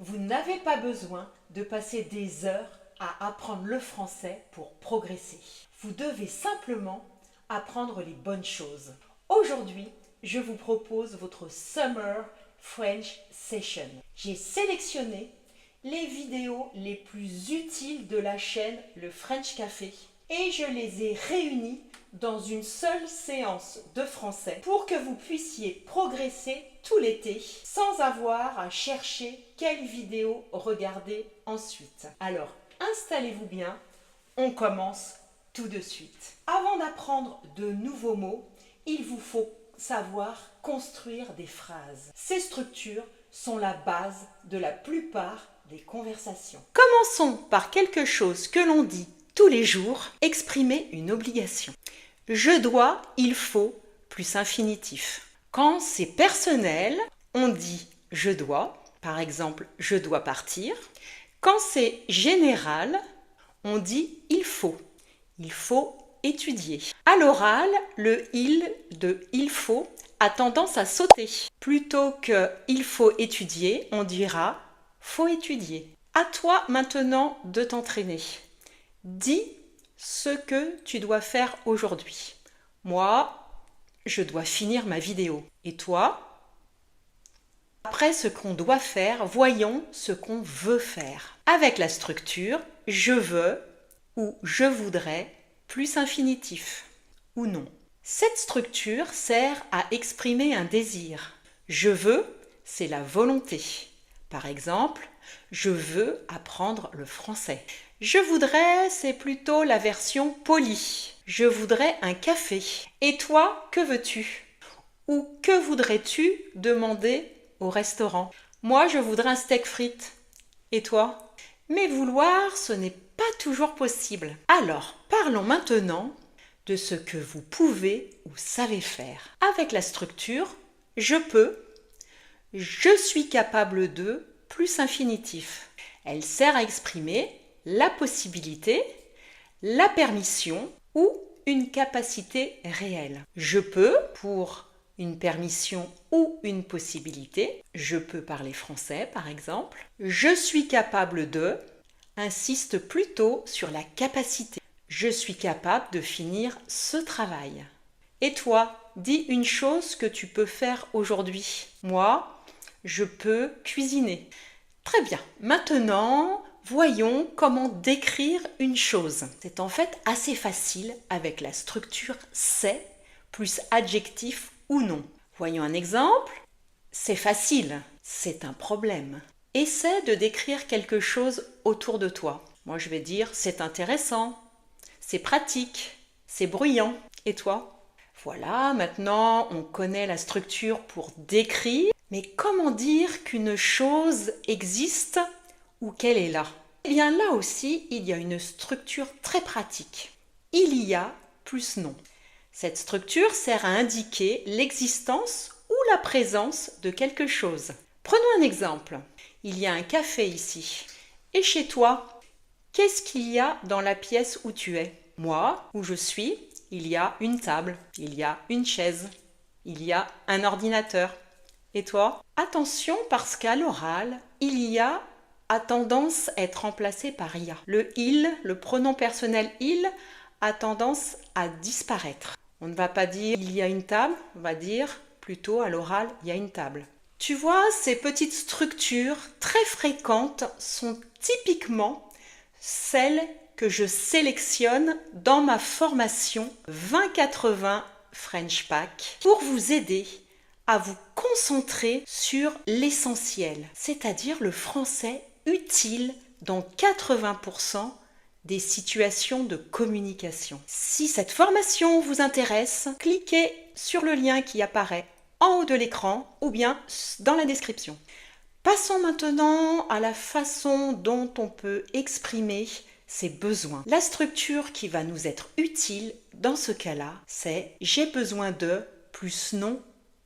Vous n'avez pas besoin de passer des heures à apprendre le français pour progresser. Vous devez simplement apprendre les bonnes choses. Aujourd'hui, je vous propose votre Summer French Session. J'ai sélectionné les vidéos les plus utiles de la chaîne Le French Café et je les ai réunies dans une seule séance de français pour que vous puissiez progresser tout l'été sans avoir à chercher quelle vidéo regarder ensuite. Alors, installez-vous bien, on commence tout de suite. Avant d'apprendre de nouveaux mots, il vous faut savoir construire des phrases. Ces structures sont la base de la plupart des conversations. Commençons par quelque chose que l'on dit tous les jours, exprimer une obligation. Je dois, il faut, plus infinitif. Quand c'est personnel, on dit je dois, par exemple je dois partir. Quand c'est général, on dit il faut. Il faut étudier. À l'oral, le il de il faut a tendance à sauter. Plutôt que il faut étudier, on dira faut étudier. À toi maintenant de t'entraîner. Dis ce que tu dois faire aujourd'hui. Moi, je dois finir ma vidéo. Et toi? Après ce qu'on doit faire, voyons ce qu'on veut faire. Avec la structure je veux ou je voudrais plus infinitif ou non. Cette structure sert à exprimer un désir. Je veux, c'est la volonté. Par exemple, je veux apprendre le français. Je voudrais, c'est plutôt la version polie. Je voudrais un café. Et toi, que veux-tu? Ou que voudrais-tu demander au restaurant? Moi, je voudrais un steak frites. Et toi? Mais vouloir, ce n'est pas toujours possible. Alors, parlons maintenant de ce que vous pouvez ou savez faire. Avec la structure, je peux, je suis capable de, plus infinitif. Elle sert à exprimer la possibilité, la permission ou une capacité réelle. Je peux pour une permission ou une possibilité. Je peux parler français par exemple. Je suis capable de insiste plutôt sur la capacité. Je suis capable de finir ce travail. Et toi, dis une chose que tu peux faire aujourd'hui. Moi, je peux cuisiner. Très bien. Maintenant, voyons comment décrire une chose. C'est en fait assez facile avec la structure c'est plus adjectif ou non. Voyons un exemple. C'est facile, c'est un problème. Essaie de décrire quelque chose autour de toi. Moi, je vais dire c'est intéressant, c'est pratique, c'est bruyant. Et toi? Voilà, maintenant on connaît la structure pour décrire. Mais comment dire qu'une chose existe ou qu'elle est là? Eh bien là aussi, il y a une structure très pratique. Il y a plus non. Cette structure sert à indiquer l'existence ou la présence de quelque chose. Prenons un exemple. Il y a un café ici. Et chez toi, qu'est-ce qu'il y a dans la pièce où tu es? Moi, où je suis, il y a une table, il y a une chaise, il y a un ordinateur. Et toi? Attention parce qu'à l'oral, il y a tendance à être remplacé par ya. Le il, le pronom personnel il, a tendance à disparaître. On ne va pas dire il y a une table, on va dire plutôt à l'oral il y a une table. Tu vois, ces petites structures très fréquentes sont typiquement celles que je sélectionne dans ma formation 2080 French Pack pour vous aider à vous concentrer sur l'essentiel, c'est-à-dire le français utile dans 80% des situations de communication. Si cette formation vous intéresse, cliquez sur le lien qui apparaît en haut de l'écran ou bien dans la description. Passons maintenant à la façon dont on peut exprimer ses besoins. La structure qui va nous être utile dans ce cas-là, c'est j'ai besoin de plus non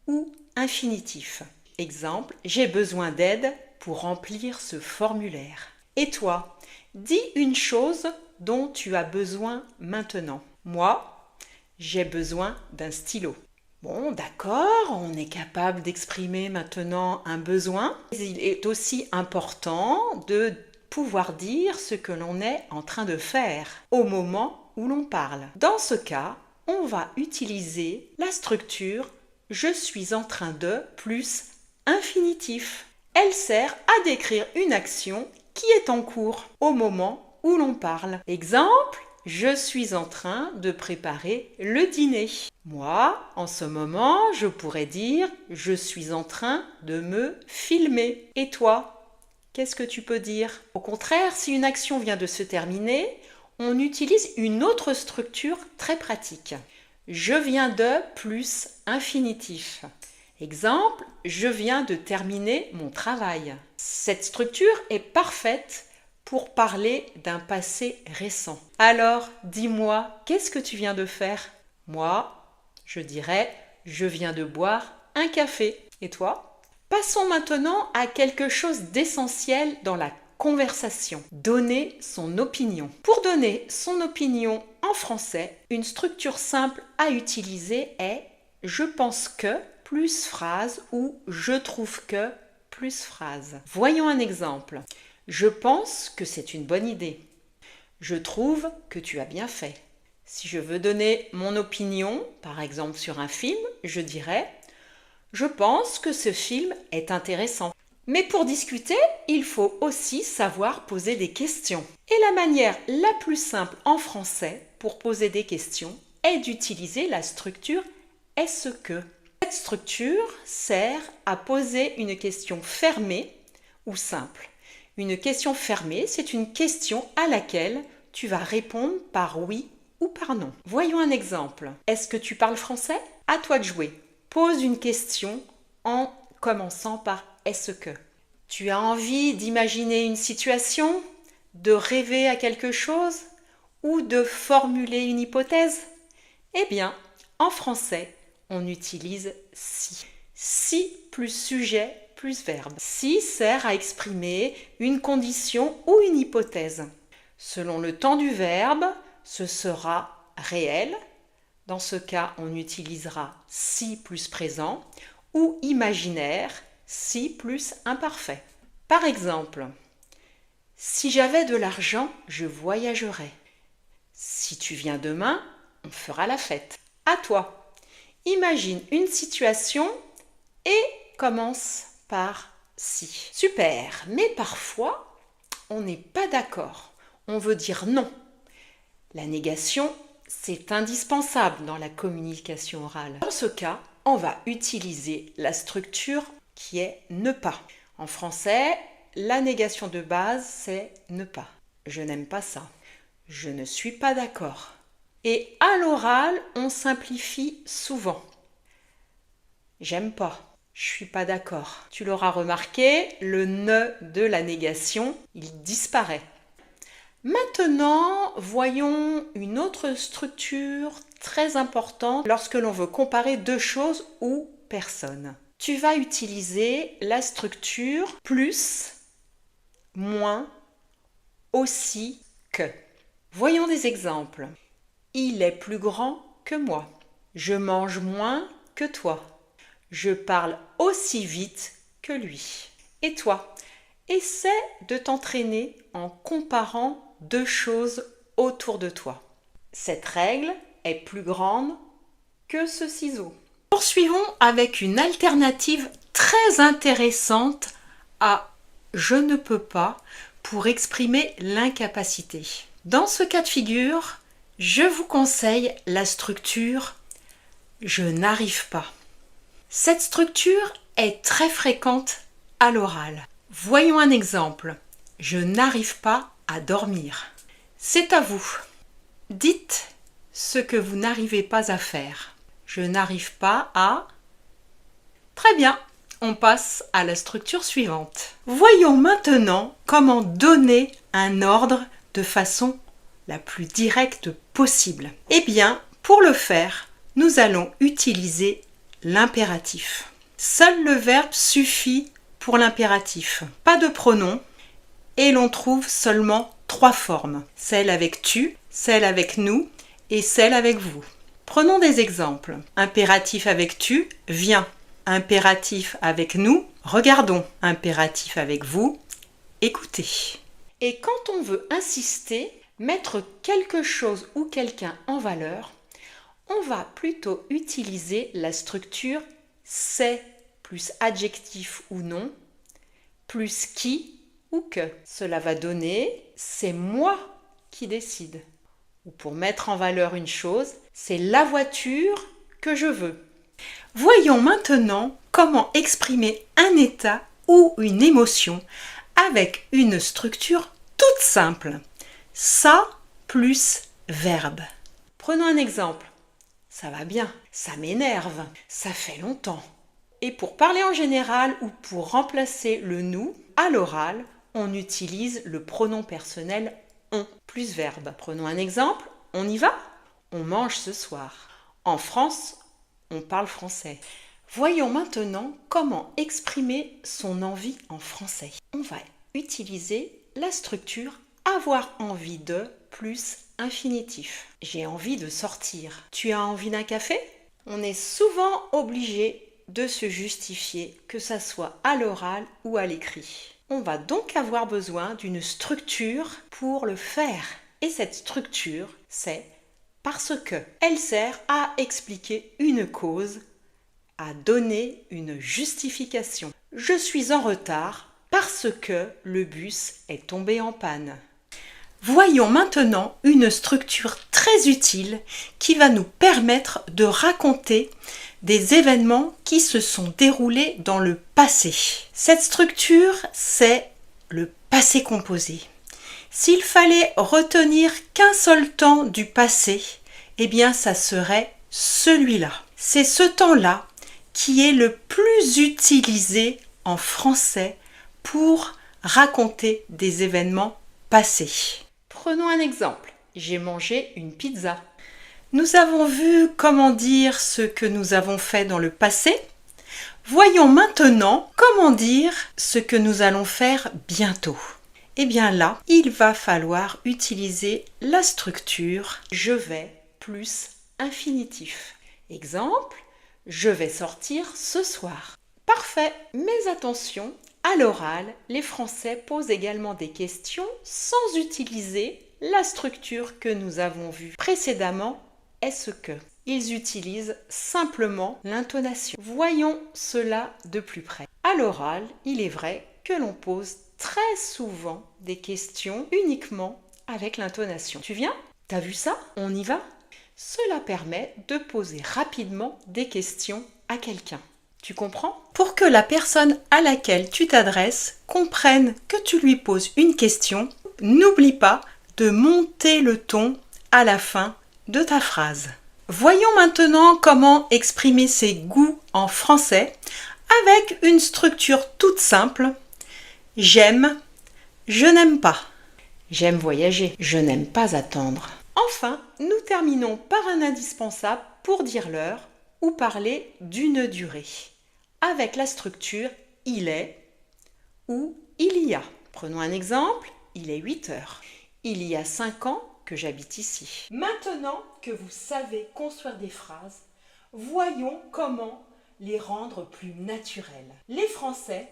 ou infinitif. Exemple, j'ai besoin d'aide pour remplir ce formulaire. Et toi, dis une chose dont tu as besoin maintenant. Moi, j'ai besoin d'un stylo. Bon, d'accord, on est capable d'exprimer maintenant un besoin. Il est aussi important de pouvoir dire ce que l'on est en train de faire au moment où l'on parle. Dans ce cas, on va utiliser la structure « je suis en train de » plus infinitif. Elle sert à décrire une action qui est en cours au moment où l'on parle. Exemple, je suis en train de préparer le dîner. Moi, en ce moment, je pourrais dire je suis en train de me filmer. Et toi, qu'est-ce que tu peux dire? Au contraire, si une action vient de se terminer, on utilise une autre structure très pratique. Je viens de plus infinitif. Exemple, je viens de terminer mon travail. Cette structure est parfaite pour parler d'un passé récent. Alors, dis-moi, qu'est-ce que tu viens de faire? Moi, je dirais, je viens de boire un café. Et toi? Passons maintenant à quelque chose d'essentiel dans la conversation. Donner son opinion. Pour donner son opinion en français, une structure simple à utiliser est « je pense que » plus phrase ou « je trouve que » plus phrase. Voyons un exemple. Je pense que c'est une bonne idée. Je trouve que tu as bien fait. Si je veux donner mon opinion, par exemple sur un film, je dirais « je pense que ce film est intéressant ». Mais pour discuter, il faut aussi savoir poser des questions. Et la manière la plus simple en français pour poser des questions est d'utiliser la structure « est-ce que ». Cette structure sert à poser une question fermée ou simple. Une question fermée, c'est une question à laquelle tu vas répondre par oui ou par non. Voyons un exemple. Est-ce que tu parles français? À toi de jouer. Pose une question en commençant par « est-ce que ». Tu as envie d'imaginer une situation, de rêver à quelque chose ou de formuler une hypothèse? Eh bien, en français, on utilise « si ». Si plus sujet plus verbe. Si sert à exprimer une condition ou une hypothèse. Selon le temps du verbe, ce sera réel. Dans ce cas, on utilisera si plus présent ou imaginaire, si plus imparfait. Par exemple, si j'avais de l'argent, je voyagerais. Si tu viens demain, on fera la fête. À toi. Imagine une situation et commence par si. Super, mais parfois, on n'est pas d'accord. On veut dire non. La négation, c'est indispensable dans la communication orale. Dans ce cas, on va utiliser la structure qui est ne pas. En français, la négation de base, c'est ne pas. Je n'aime pas ça. Je ne suis pas d'accord. Et à l'oral, on simplifie souvent. J'aime pas. Je suis pas d'accord. Tu l'auras remarqué, le ne de la négation, il disparaît. Maintenant, voyons une autre structure très importante lorsque l'on veut comparer deux choses ou personnes. Tu vas utiliser la structure plus, moins, aussi que. Voyons des exemples. Il est plus grand que moi. Je mange moins que toi. Je parle aussi vite que lui. Et toi, essaie de t'entraîner en comparant deux choses autour de toi. Cette règle est plus grande que ce ciseau. Poursuivons avec une alternative très intéressante à « je ne peux pas » pour exprimer l'incapacité. Dans ce cas de figure, je vous conseille la structure « je n'arrive pas ». Cette structure est très fréquente à l'oral. Voyons un exemple. Je n'arrive pas à dormir. C'est à vous. Dites ce que vous n'arrivez pas à faire. Je n'arrive pas à... Très bien, on passe à la structure suivante. Voyons maintenant comment donner un ordre de façon la plus directe possible. Eh bien, pour le faire, nous allons utiliser l'impératif. Seul le verbe suffit pour l'impératif. Pas de pronom et l'on trouve seulement 3 formes. Celle avec tu, celle avec nous et celle avec vous. Prenons des exemples. Impératif avec tu, viens. Impératif avec nous, regardons. Impératif avec vous, écoutez. Et quand on veut insister, mettre quelque chose ou quelqu'un en valeur, on va plutôt utiliser la structure c'est plus adjectif ou non, plus qui ou que. Cela va donner c'est moi qui décide. Ou pour mettre en valeur une chose, c'est la voiture que je veux. Voyons maintenant comment exprimer un état ou une émotion avec une structure toute simple. Ça plus verbe. Prenons un exemple. Ça va bien, ça m'énerve, ça fait longtemps. Et pour parler en général ou pour remplacer le nous, à l'oral, on utilise le pronom personnel on plus verbe. Prenons un exemple, on y va? On mange ce soir. En France, on parle français. Voyons maintenant comment exprimer son envie en français. On va utiliser la structure avoir envie de plus infinitif. J'ai envie de sortir. Tu as envie d'un café? On est souvent obligé de se justifier, que ça soit à l'oral ou à l'écrit. On va donc avoir besoin d'une structure pour le faire. Et cette structure, c'est parce que. Elle sert à expliquer une cause, à donner une justification. Je suis en retard parce que le bus est tombé en panne. Voyons maintenant une structure très utile qui va nous permettre de raconter des événements qui se sont déroulés dans le passé. Cette structure, c'est le passé composé. S'il fallait retenir qu'un seul temps du passé, eh bien ça serait celui-là. C'est ce temps-là qui est le plus utilisé en français pour raconter des événements passés. Prenons un exemple. J'ai mangé une pizza. Nous avons vu comment dire ce que nous avons fait dans le passé. Voyons maintenant comment dire ce que nous allons faire bientôt. Eh bien là, il va falloir utiliser la structure je vais plus infinitif. Exemple, je vais sortir ce soir. Parfait, mais attention, à l'oral, les Français posent également des questions sans utiliser la structure que nous avons vue précédemment, est-ce que. Ils utilisent simplement l'intonation. Voyons cela de plus près. À l'oral, il est vrai que l'on pose très souvent des questions uniquement avec l'intonation. Tu viens? T'as vu ça? On y va? Cela permet de poser rapidement des questions à quelqu'un. Tu comprends? Pour que la personne à laquelle tu t'adresses comprenne que tu lui poses une question, n'oublie pas de monter le ton à la fin de ta phrase. Voyons maintenant comment exprimer ses goûts en français avec une structure toute simple. J'aime, je n'aime pas. J'aime voyager, je n'aime pas attendre. Enfin, nous terminons par un indispensable pour dire l'heure ou parler d'une durée. Avec la structure il est ou il y a. Prenons un exemple, il est 8 heures. Il y a 5 ans que j'habite ici. Maintenant que vous savez construire des phrases, voyons comment les rendre plus naturelles. Les Français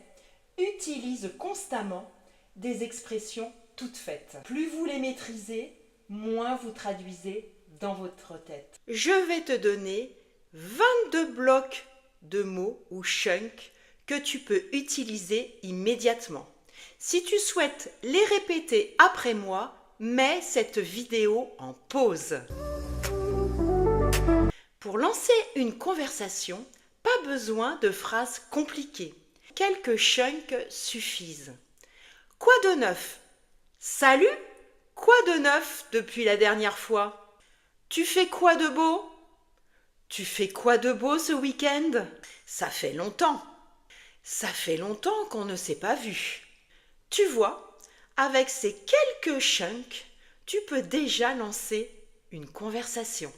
utilisent constamment des expressions toutes faites. Plus vous les maîtrisez, moins vous traduisez dans votre tête. Je vais te donner 22 blocs de mots ou chunks que tu peux utiliser immédiatement. Si tu souhaites les répéter après moi, mets cette vidéo en pause. Pour lancer une conversation, pas besoin de phrases compliquées. Quelques chunks suffisent. Quoi de neuf? Salut? Quoi de neuf depuis la dernière fois? Tu fais quoi de beau? Tu fais quoi de beau ce week-end? Ça fait longtemps. Ça fait longtemps qu'on ne s'est pas vu. Tu vois, avec ces quelques chunks, tu peux déjà lancer une conversation.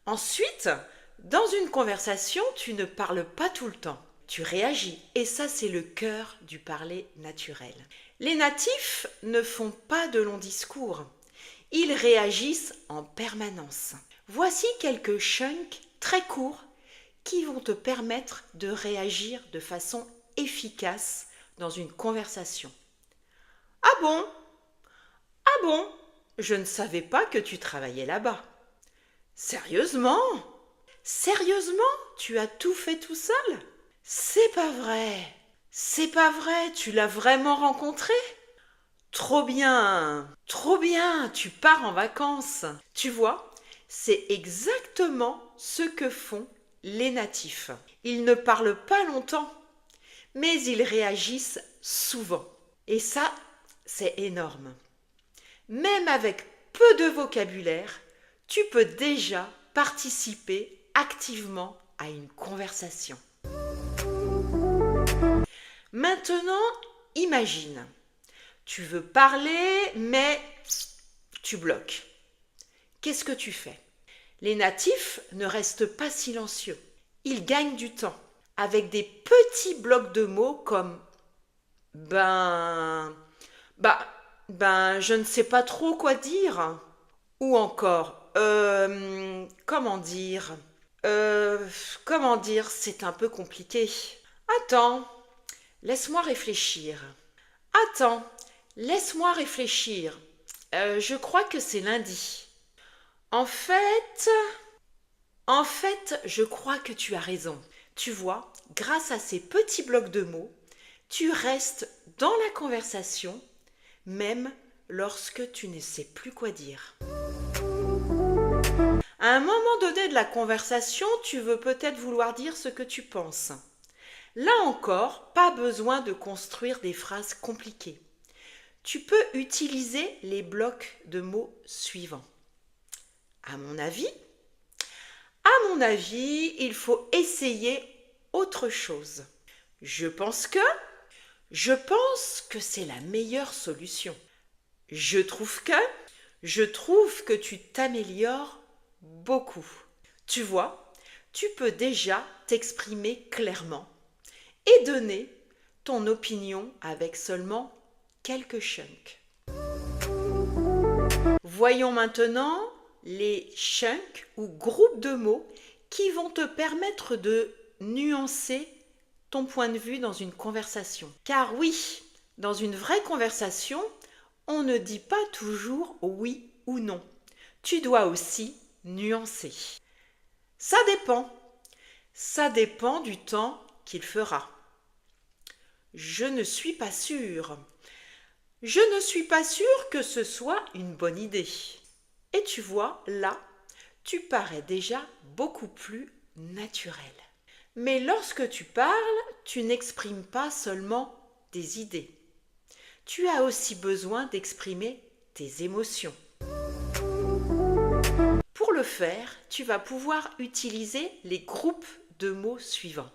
Ensuite, dans une conversation, tu ne parles pas tout le temps. Tu réagis. Et ça, c'est le cœur du parler naturel. Les natifs ne font pas de longs discours. Ils réagissent en permanence. Voici quelques chunks très courts qui vont te permettre de réagir de façon efficace dans une conversation. Ah bon? Ah bon? Je ne savais pas que tu travaillais là-bas. Sérieusement? Sérieusement? Tu as tout fait tout seul? C'est pas vrai. C'est pas vrai, tu l'as vraiment rencontré? Trop bien, tu pars en vacances. Tu vois, c'est exactement ce que font les natifs. Ils ne parlent pas longtemps, mais ils réagissent souvent. Et ça, c'est énorme. Même avec peu de vocabulaire, tu peux déjà participer activement à une conversation. Maintenant, imagine, tu veux parler, mais tu bloques. Qu'est-ce que tu fais? Les natifs ne restent pas silencieux. Ils gagnent du temps avec des petits blocs de mots comme je ne sais pas trop quoi dire. Ou encore, comment dire, c'est un peu compliqué. Attends, laisse-moi réfléchir. Attends, laisse-moi réfléchir. Je crois que c'est lundi. En fait, je crois que tu as raison. Tu vois, grâce à ces petits blocs de mots, tu restes dans la conversation, même lorsque tu ne sais plus quoi dire. À un moment donné de la conversation, tu veux peut-être vouloir dire ce que tu penses. Là encore, pas besoin de construire des phrases compliquées. Tu peux utiliser les blocs de mots suivants. À mon avis, il faut essayer autre chose. Je pense que c'est la meilleure solution. Je trouve que tu t'améliores beaucoup. Tu vois, tu peux déjà t'exprimer clairement et donner ton opinion avec seulement quelques chunks. Voyons maintenant les chunks ou groupes de mots qui vont te permettre de nuancer ton point de vue dans une conversation. Car oui, dans une vraie conversation, on ne dit pas toujours oui ou non. Tu dois aussi nuancer. Ça dépend. Ça dépend du temps qu'il fera. Je ne suis pas sûre. Je ne suis pas sûre que ce soit une bonne idée. Et tu vois, là, tu parais déjà beaucoup plus naturel. Mais lorsque tu parles, tu n'exprimes pas seulement des idées. Tu as aussi besoin d'exprimer tes émotions. Pour le faire, tu vas pouvoir utiliser les groupes de mots suivants.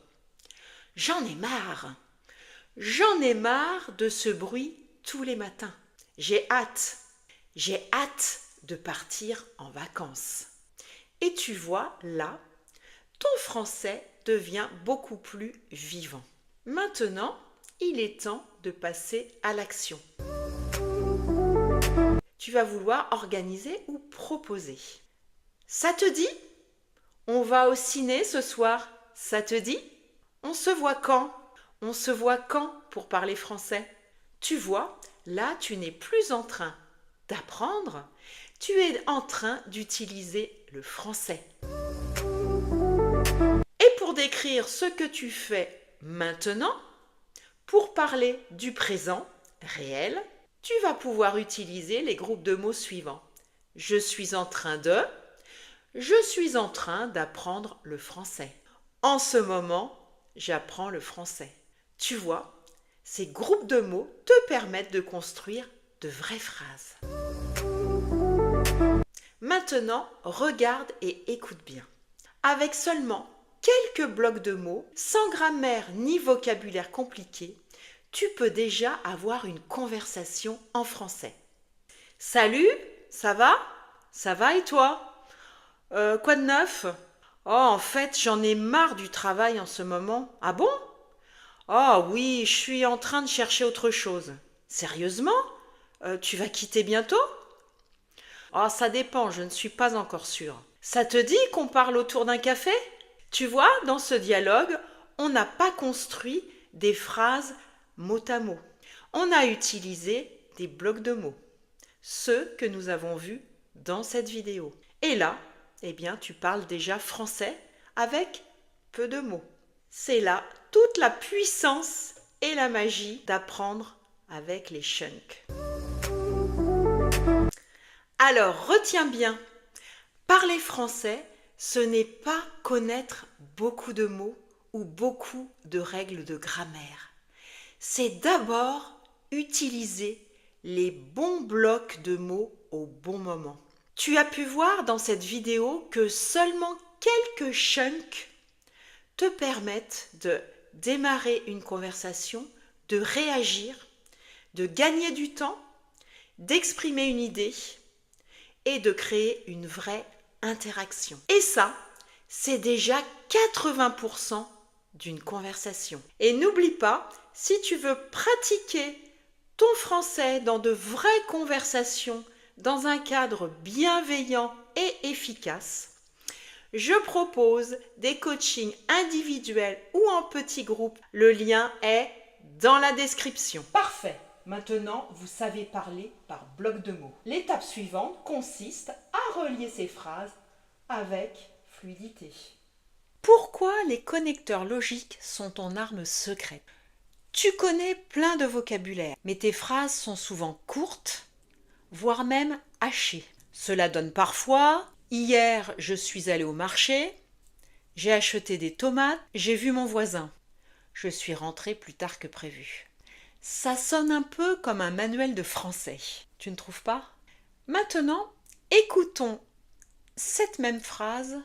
J'en ai marre. J'en ai marre de ce bruit tous les matins. J'ai hâte de partir en vacances. Et tu vois, là, ton français devient beaucoup plus vivant. Maintenant, il est temps de passer à l'action. Tu vas vouloir organiser ou proposer. Ça te dit? On va au ciné ce soir. Ça te dit? On se voit quand? On se voit quand pour parler français? Tu vois, là, tu n'es plus en train d'apprendre, tu es en train d'utiliser le français. Et pour décrire ce que tu fais maintenant, pour parler du présent réel, tu vas pouvoir utiliser les groupes de mots suivants. Je suis en train d'apprendre le français. En ce moment, j'apprends le français. Tu vois, ces groupes de mots te permettent de construire de vraies phrases. Maintenant, regarde et écoute bien. Avec seulement quelques blocs de mots, sans grammaire ni vocabulaire compliqué, tu peux déjà avoir une conversation en français. Salut, ça va? Ça va et toi? Quoi de neuf? Oh, en fait, j'en ai marre du travail en ce moment. Ah bon? Oh oui, je suis en train de chercher autre chose. Sérieusement? Tu vas quitter bientôt? Oh, ça dépend, je ne suis pas encore sûre. Ça te dit qu'on parle autour d'un café? Tu vois, dans ce dialogue, on n'a pas construit des phrases mot à mot. On a utilisé des blocs de mots, ceux que nous avons vus dans cette vidéo. Et là, eh bien, tu parles déjà français avec peu de mots. C'est là toute la puissance et la magie d'apprendre avec les chunks. Alors, retiens bien, parler français, ce n'est pas connaître beaucoup de mots ou beaucoup de règles de grammaire. C'est d'abord utiliser les bons blocs de mots au bon moment. Tu as pu voir dans cette vidéo que seulement quelques chunks te permettent de démarrer une conversation, de réagir, de gagner du temps, d'exprimer une idée et de créer une vraie interaction. Et ça, c'est déjà 80% d'une conversation. Et n'oublie pas, si tu veux pratiquer ton français dans de vraies conversations, dans un cadre bienveillant et efficace, je propose des coachings individuels ou en petits groupes. Le lien est dans la description. Parfait. Maintenant, vous savez parler par bloc de mots. L'étape suivante consiste à relier ces phrases avec fluidité. Pourquoi les connecteurs logiques sont ton arme secrète? Tu connais plein de vocabulaire, mais tes phrases sont souvent courtes, voire même hachées. Cela donne parfois « Hier, je suis allé au marché, j'ai acheté des tomates, j'ai vu mon voisin, je suis rentré plus tard que prévu ». Ça sonne un peu comme un manuel de français, tu ne trouves pas? Maintenant, écoutons cette même phrase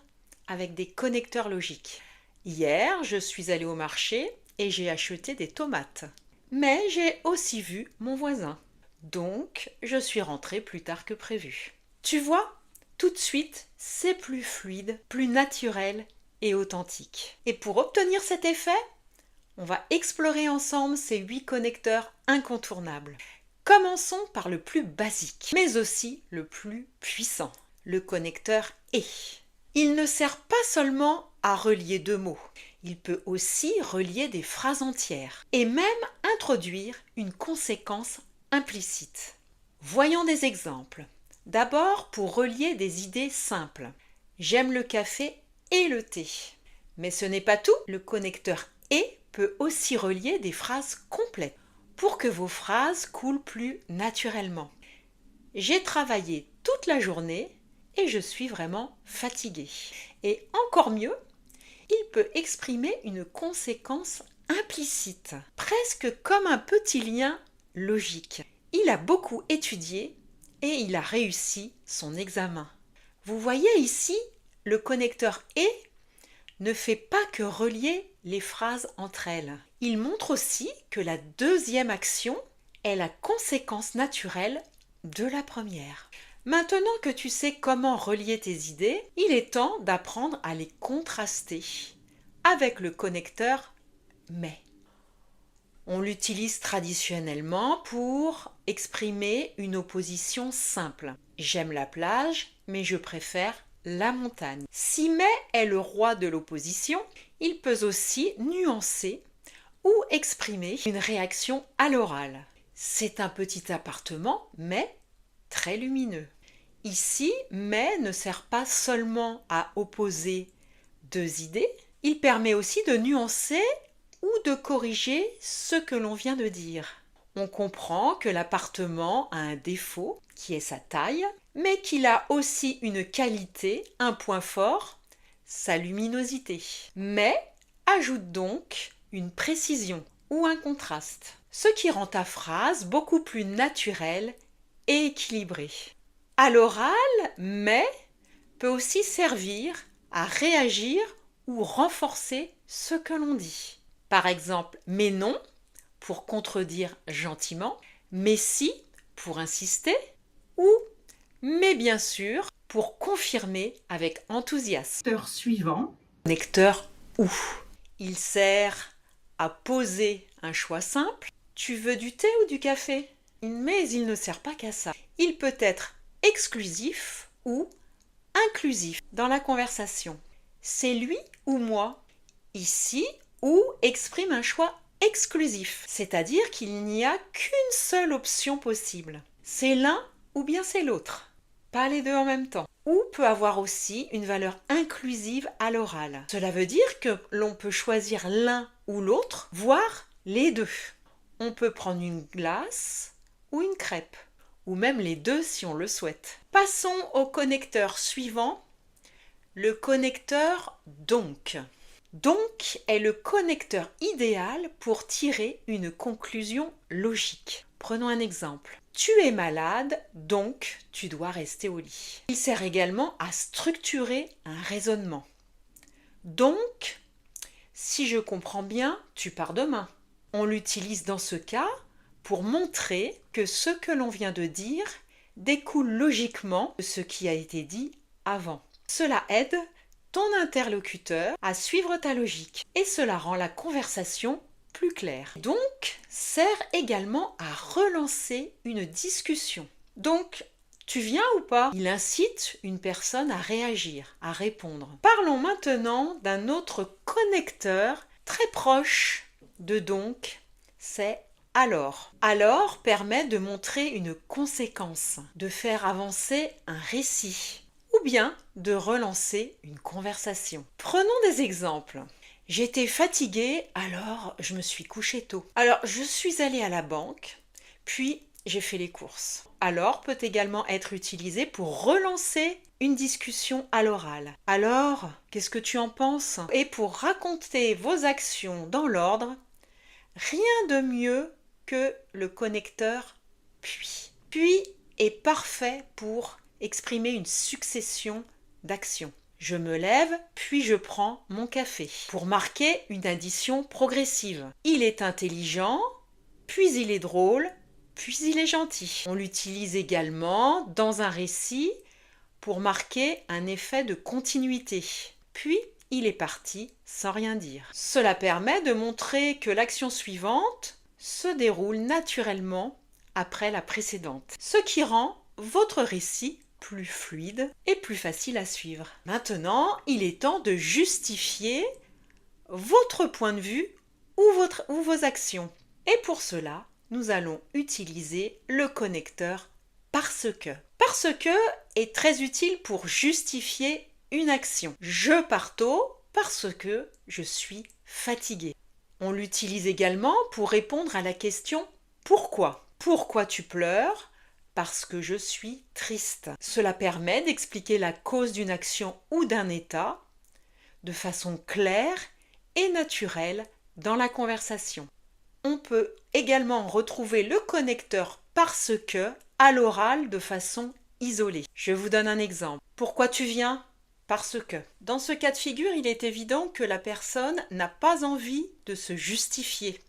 avec des connecteurs logiques. Hier, je suis allé au marché et j'ai acheté des tomates. Mais j'ai aussi vu mon voisin. Donc, je suis rentré plus tard que prévu. Tu vois, tout de suite, c'est plus fluide, plus naturel et authentique. Et pour obtenir cet effet, on va explorer ensemble ces 8 connecteurs incontournables. Commençons par le plus basique, mais aussi le plus puissant, le connecteur « et ». Il ne sert pas seulement à relier 2 mots, il peut aussi relier des phrases entières et même introduire une conséquence implicite. Voyons des exemples. D'abord, pour relier des idées simples. J'aime le café et le thé. Mais ce n'est pas tout, le connecteur « et » peut aussi relier des phrases complètes pour que vos phrases coulent plus naturellement. J'ai travaillé toute la journée et je suis vraiment fatiguée. Et encore mieux, il peut exprimer une conséquence implicite, presque comme un petit lien logique. Il a beaucoup étudié et il a réussi son examen. Vous voyez ici, le connecteur « et » ne fait pas que relier les phrases entre elles. Il montre aussi que la deuxième action est la conséquence naturelle de la première. Maintenant que tu sais comment relier tes idées, il est temps d'apprendre à les contraster avec le connecteur « mais ». On l'utilise traditionnellement pour exprimer une opposition simple. J'aime la plage, mais je préfère la montagne. Si mais est le roi de l'opposition, il peut aussi nuancer ou exprimer une réaction à l'oral. C'est un petit appartement, mais très lumineux. Ici, mais ne sert pas seulement à opposer 2 idées, il permet aussi de nuancer ou de corriger ce que l'on vient de dire. On comprend que l'appartement a un défaut, qui est sa taille, mais qu'il a aussi une qualité, un point fort, sa luminosité. Mais ajoute donc une précision ou un contraste, ce qui rend ta phrase beaucoup plus naturelle et équilibrée. À l'oral, mais peut aussi servir à réagir ou renforcer ce que l'on dit. Par exemple, mais non pour contredire gentiment, mais si pour insister ou mais bien sûr pour confirmer avec enthousiasme. Connecteur suivant. Connecteur ou. Il sert à poser un choix simple. Tu veux du thé ou du café? Mais il ne sert pas qu'à ça. Il peut être exclusif ou inclusif dans la conversation. C'est lui ou moi, ici, ou exprime un choix exclusif, c'est-à-dire qu'il n'y a qu'une seule option possible. C'est l'un ou bien c'est l'autre, pas les deux en même temps. Ou peut avoir aussi une valeur inclusive à l'oral. Cela veut dire que l'on peut choisir l'un ou l'autre, voire les deux. On peut prendre une glace ou une crêpe, ou même les deux si on le souhaite. Passons au connecteur suivant, le connecteur donc. Donc est le connecteur idéal pour tirer une conclusion logique. Prenons un exemple. Tu es malade, donc tu dois rester au lit. Il sert également à structurer un raisonnement. Donc, si je comprends bien, tu pars demain. On l'utilise dans ce cas pour montrer que ce que l'on vient de dire découle logiquement de ce qui a été dit avant. Cela aide ton interlocuteur à suivre ta logique et cela rend la conversation plus claire. Donc, sert également à relancer une discussion. Donc, tu viens ou pas? Il incite une personne à réagir, à répondre. Parlons maintenant d'un autre connecteur très proche de donc, c'est alors. Alors permet de montrer une conséquence, de faire avancer un récit ou bien de relancer une conversation. Prenons des exemples. J'étais fatiguée, alors je me suis couchée tôt. Alors je suis allée à la banque, puis j'ai fait les courses. Alors peut également être utilisé pour relancer une discussion à l'oral. Alors, qu'est-ce que tu en penses? Et pour raconter vos actions dans l'ordre, rien de mieux que le connecteur puis. Puis est parfait pour exprimer une succession d'actions. Je me lève, puis je prends mon café pour marquer une addition progressive. Il est intelligent, puis il est drôle, puis il est gentil. On l'utilise également dans un récit pour marquer un effet de continuité. Puis il est parti sans rien dire. Cela permet de montrer que l'action suivante se déroule naturellement après la précédente, ce qui rend votre récit plus fluide et plus facile à suivre. Maintenant, il est temps de justifier votre point de vue ou vos actions. Et pour cela, nous allons utiliser le connecteur parce que. Parce que est très utile pour justifier une action. Je pars tôt parce que je suis fatiguée. On l'utilise également pour répondre à la question pourquoi. Pourquoi tu pleures? Parce que je suis triste. Cela permet d'expliquer la cause d'une action ou d'un état de façon claire et naturelle dans la conversation. On peut également retrouver le connecteur parce que à l'oral de façon isolée. Je vous donne un exemple. Pourquoi tu viens? Parce que. Dans ce cas de figure, il est évident que la personne n'a pas envie de se justifier.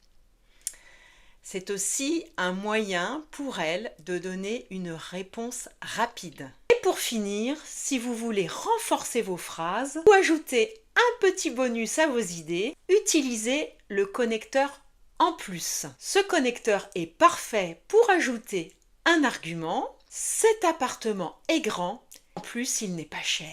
C'est aussi un moyen pour elle de donner une réponse rapide. Et pour finir, si vous voulez renforcer vos phrases ou ajouter un petit bonus à vos idées, utilisez le connecteur en plus. Ce connecteur est parfait pour ajouter un argument. Cet appartement est grand, en plus il n'est pas cher.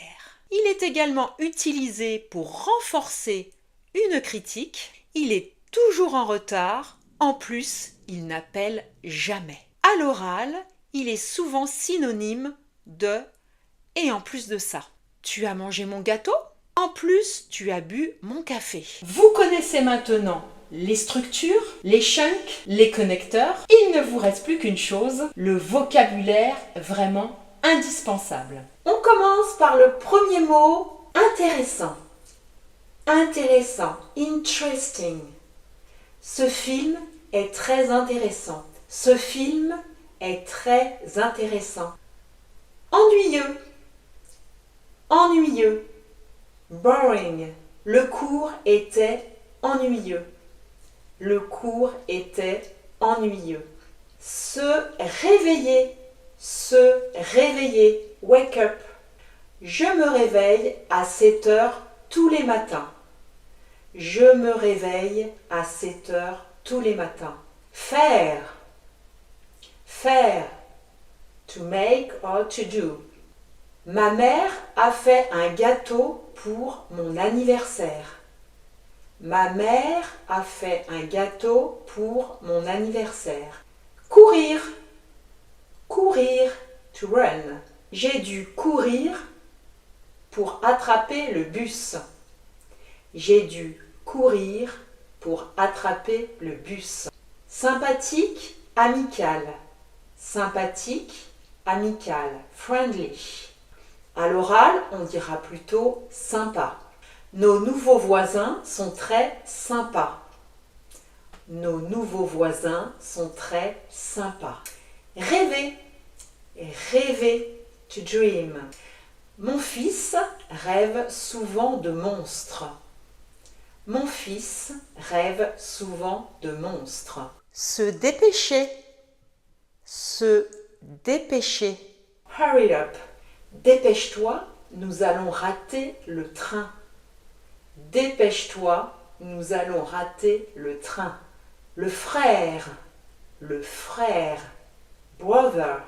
Il est également utilisé pour renforcer une critique. Il est toujours en retard. En plus, il n'appelle jamais. À l'oral, il est souvent synonyme de « et en plus de ça, tu as mangé mon gâteau? En plus, tu as bu mon café. » Vous connaissez maintenant les structures, les chunks, les connecteurs. Il ne vous reste plus qu'une chose, le vocabulaire vraiment indispensable. On commence par le premier mot, intéressant. Intéressant, interesting. Ce film est très intéressant. Ce film est très intéressant. Ennuyeux. Ennuyeux. Boring. Le cours était ennuyeux. Le cours était ennuyeux. Se réveiller. Se réveiller. Wake up. Je me réveille à 7 heures tous les matins. Je me réveille à 7 heures tous les matins. Faire. Faire. to make or to do. Ma mère a fait un gâteau pour mon anniversaire. Ma mère a fait un gâteau pour mon anniversaire. Courir. Courir, to run. J'ai dû courir pour attraper le bus. J'ai dû courir pour attraper le bus. Sympathique, amical. Sympathique, amical, friendly. À l'oral, on dira plutôt sympa. Nos nouveaux voisins sont très sympas. Nos nouveaux voisins sont très sympas. Rêver, rêver, to dream. Mon fils rêve souvent de monstres. Mon fils rêve souvent de monstres. Se dépêcher, se dépêcher. Hurry up. Dépêche-toi, nous allons rater le train. Dépêche-toi, nous allons rater le train. Le frère, brother.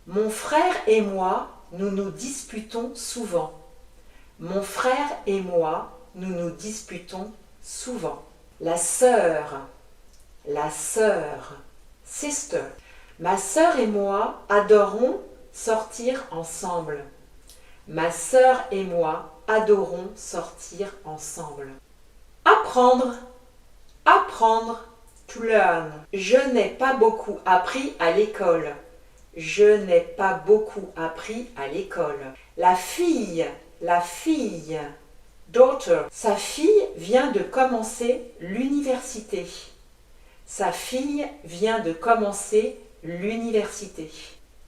Mon frère et moi, nous nous disputons souvent. Mon frère et moi, nous nous disputons souvent. La sœur, sister. Ma sœur et moi adorons sortir ensemble. Ma sœur et moi adorons sortir ensemble. Apprendre, apprendre, to learn. Je n'ai pas beaucoup appris à l'école. Je n'ai pas beaucoup appris à l'école. La fille, daughter. Sa fille vient de commencer l'université. Sa fille vient de commencer l'université.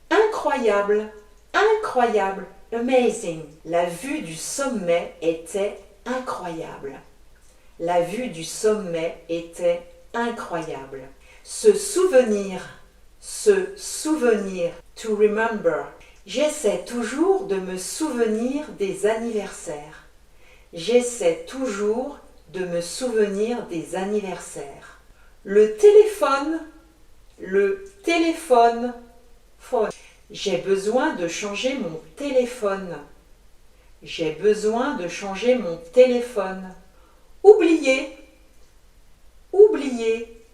Incroyable, incroyable, amazing. La vue du sommet était incroyable. La vue du sommet était incroyable. Se souvenir, to remember. J'essaie toujours de me souvenir des anniversaires. J'essaie toujours de me souvenir des anniversaires. Le téléphone, phone. J'ai besoin de changer mon téléphone. J'ai besoin de changer mon téléphone. Oublier,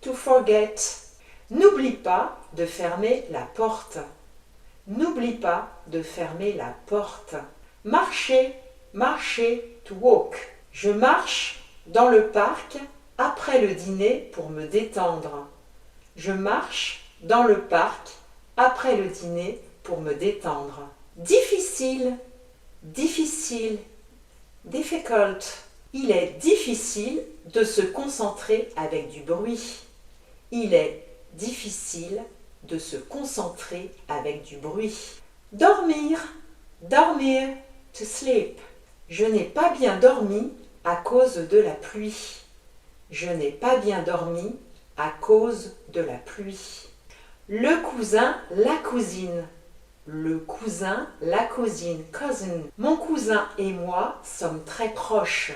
to forget. N'oublie pas de fermer la porte. N'oublie pas de fermer la porte. Marcher, to walk. Je marche dans le parc après le dîner pour me détendre. Je marche dans le parc après le dîner pour me détendre. Difficile, difficult. Il est difficile de se concentrer avec du bruit. Il est difficile de se concentrer avec du bruit. Dormir, to sleep. Je n'ai pas bien dormi à cause de la pluie. Je n'ai pas bien dormi à cause de la pluie. Le cousin, la cousine. Le cousin, la cousine, cousin. Mon cousin et moi sommes très proches.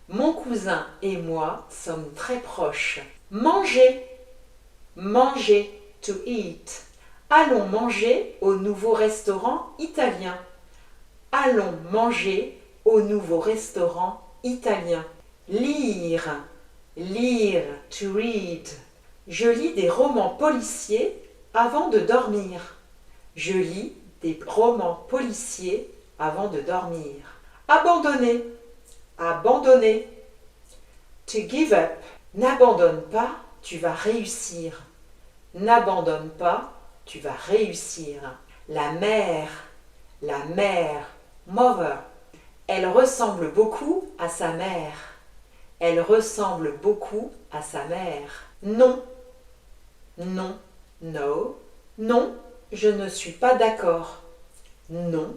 Mon cousin et moi sommes très proches. Manger, to eat. Allons manger au nouveau restaurant italien. Allons manger au nouveau restaurant italien. Lire, to read. Je lis des romans policiers avant de dormir. Je lis des romans policiers avant de dormir. Abandonner, to give up. N'abandonne pas, tu vas réussir. N'abandonne pas, tu vas réussir. La mère, mother. Elle ressemble beaucoup à sa mère. Elle ressemble beaucoup à sa mère. Non, no. Non, je ne suis pas d'accord. Non,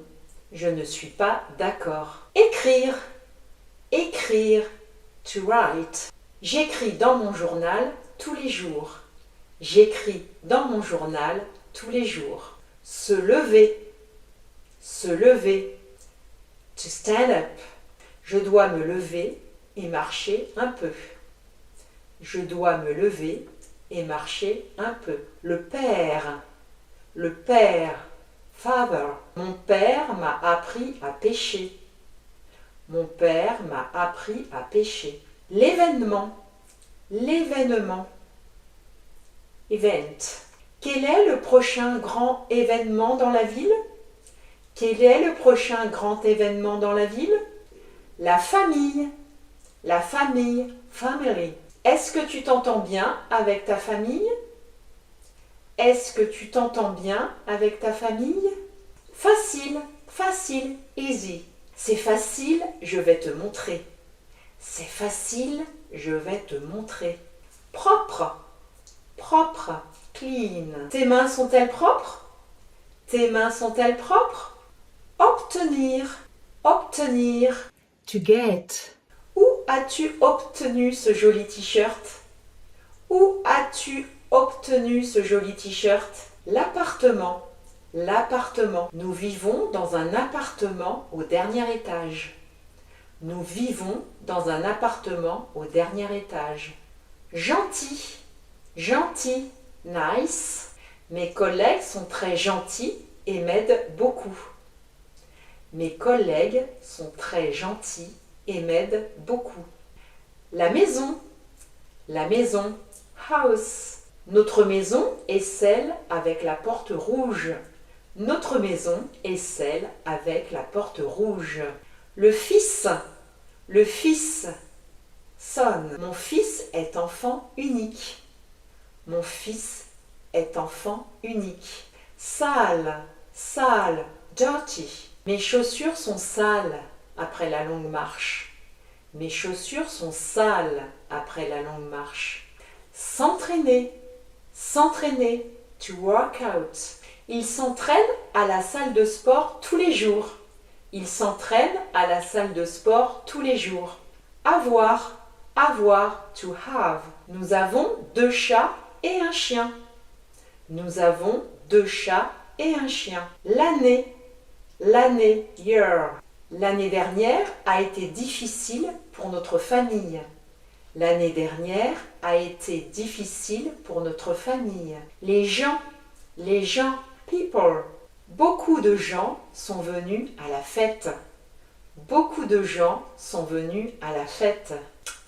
je ne suis pas d'accord. Écrire, to write. J'écris dans mon journal tous les jours. J'écris dans mon journal tous les jours. Se lever, to stand up. Je dois me lever et marcher un peu. Je dois me lever et marcher un peu. Le père, Father. Mon père m'a appris à pêcher. Mon père m'a appris à pêcher. L'événement. L'événement. Event. Quel est le prochain grand événement dans la ville? Quel est le prochain grand événement dans la ville? La famille. La famille. Family. Est-ce que tu t'entends bien avec ta famille? Est-ce que tu t'entends bien avec ta famille? Facile, facile, easy. C'est facile, je vais te montrer. C'est facile, je vais te montrer. Propre, propre, clean. Tes mains sont-elles propres? Tes mains sont-elles propres? Obtenir, obtenir. To get. Où as-tu obtenu ce joli t-shirt? Où as-tu obtenu ce joli t-shirt? L'appartement. L'appartement. Nous vivons dans un appartement au dernier étage. Nous vivons dans un appartement au dernier étage. Gentil. Gentil. Nice. Mes collègues sont très gentils et m'aident beaucoup. Mes collègues sont très gentils et m'aident beaucoup. La maison. La maison. House. Notre maison est celle avec la porte rouge. Notre maison est celle avec la porte rouge. Le fils. Le fils. Son. Mon fils est enfant unique. Mon fils est enfant unique. Sale. Sale. Dirty. Mes chaussures sont sales après la longue marche. Mes chaussures sont sales après la longue marche. S'entraîner. S'entraîner. To work out. Il s'entraîne à la salle de sport tous les jours. Il s'entraîne à la salle de sport tous les jours. Avoir. Avoir. To have. Nous avons 2 chats et un chien. Nous avons 2 chats et un chien. L'année. L'année. Year. L'année dernière a été difficile pour notre famille. L'année dernière a été difficile pour notre famille. Les gens. Les gens. People. Beaucoup de gens sont venus à la fête. Beaucoup de gens sont venus à la fête.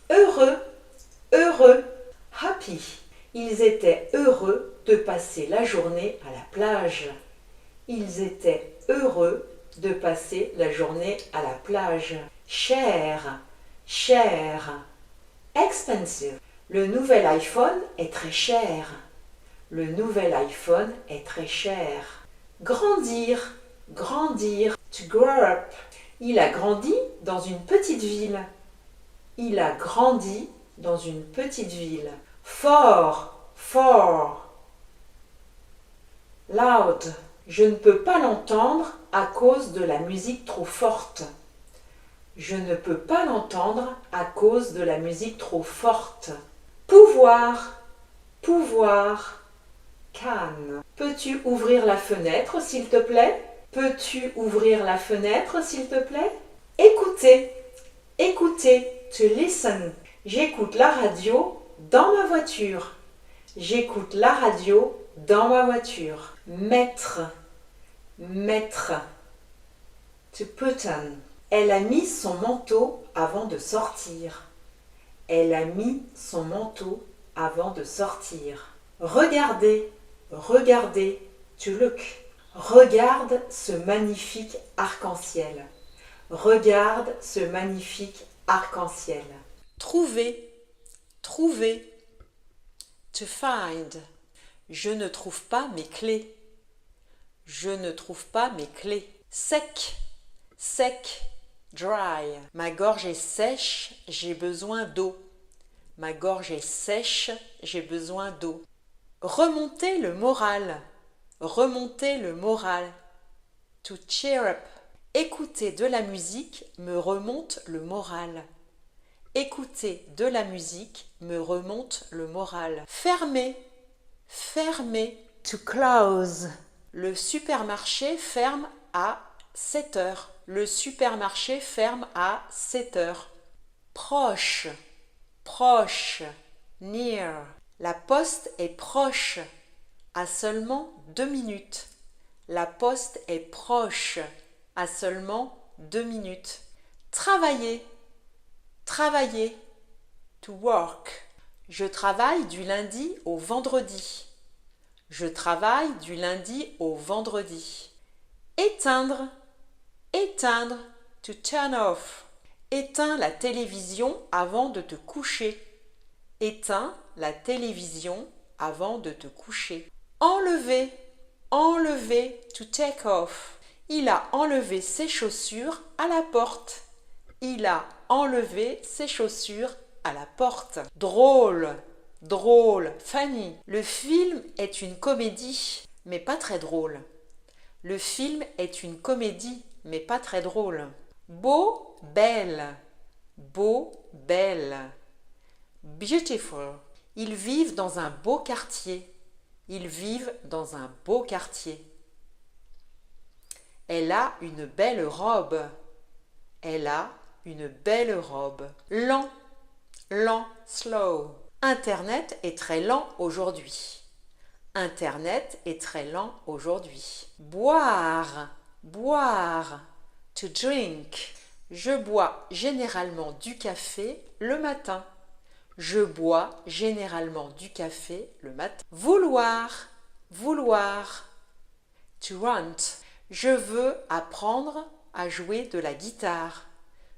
Heureux. Heureux. Happy. Ils étaient heureux de passer la journée à la plage. Ils étaient heureux de passer la journée à la plage. Cher. Cher. Expensive. Le nouvel iPhone est très cher. Le nouvel iPhone est très cher. Grandir. Grandir. To grow up. Il a grandi dans une petite ville. Il a grandi dans une petite ville. Fort. Fort. Loud. Je ne peux pas l'entendre à cause de la musique trop forte. Je ne peux pas l'entendre à cause de la musique trop forte. Pouvoir. Pouvoir. Can. Peux-tu ouvrir la fenêtre, s'il te plaît? Peux-tu ouvrir la fenêtre, s'il te plaît? Écouter. Écouter. To listen. J'écoute la radio dans ma voiture. J'écoute la radio dans ma voiture. Mettre. Mettre. To put on. Elle a mis son manteau avant de sortir. Elle a mis son manteau avant de sortir. Regardez. Regardez. To look. Regarde ce magnifique arc-en-ciel. Regarde ce magnifique arc-en-ciel. Trouver. Trouver. To find. Je ne trouve pas mes clés. Je ne trouve pas mes clés. Sec. Sec. Dry. Ma gorge est sèche, j'ai besoin d'eau. Ma gorge est sèche, j'ai besoin d'eau. Remonter le moral. Remonter le moral. To cheer up. Écouter de la musique me remonte le moral. Écouter de la musique me remonte le moral. Fermer. Fermer. To close. Le supermarché ferme à 7 heures. Le supermarché ferme à 7 heures. Proche. Proche. Near. La poste est proche. À seulement 2 minutes. La poste est proche, à seulement 2 minutes. Travailler, travailler, to work. Je travaille du lundi au vendredi. Je travaille du lundi au vendredi. Éteindre, éteindre, to turn off. Éteins la télévision avant de te coucher. Éteins la télévision avant de te coucher. Enlever, enlever, to take off. Il a enlevé ses chaussures à la porte. Il a enlevé ses chaussures à la porte. Drôle, drôle, funny. Le film est une comédie, mais pas très drôle. Le film est une comédie, mais pas très drôle. Beau, belle. Beau, belle. Beautiful. Ils vivent dans un beau quartier. Ils vivent dans un beau quartier. Elle a une belle robe. Elle a une belle robe. Lent, lent, slow. Internet est très lent aujourd'hui. Internet est très lent aujourd'hui. Boire, boire, to drink. Je bois généralement du café le matin. Je bois généralement du café le matin. Vouloir, vouloir, to want. Je veux apprendre à jouer de la guitare.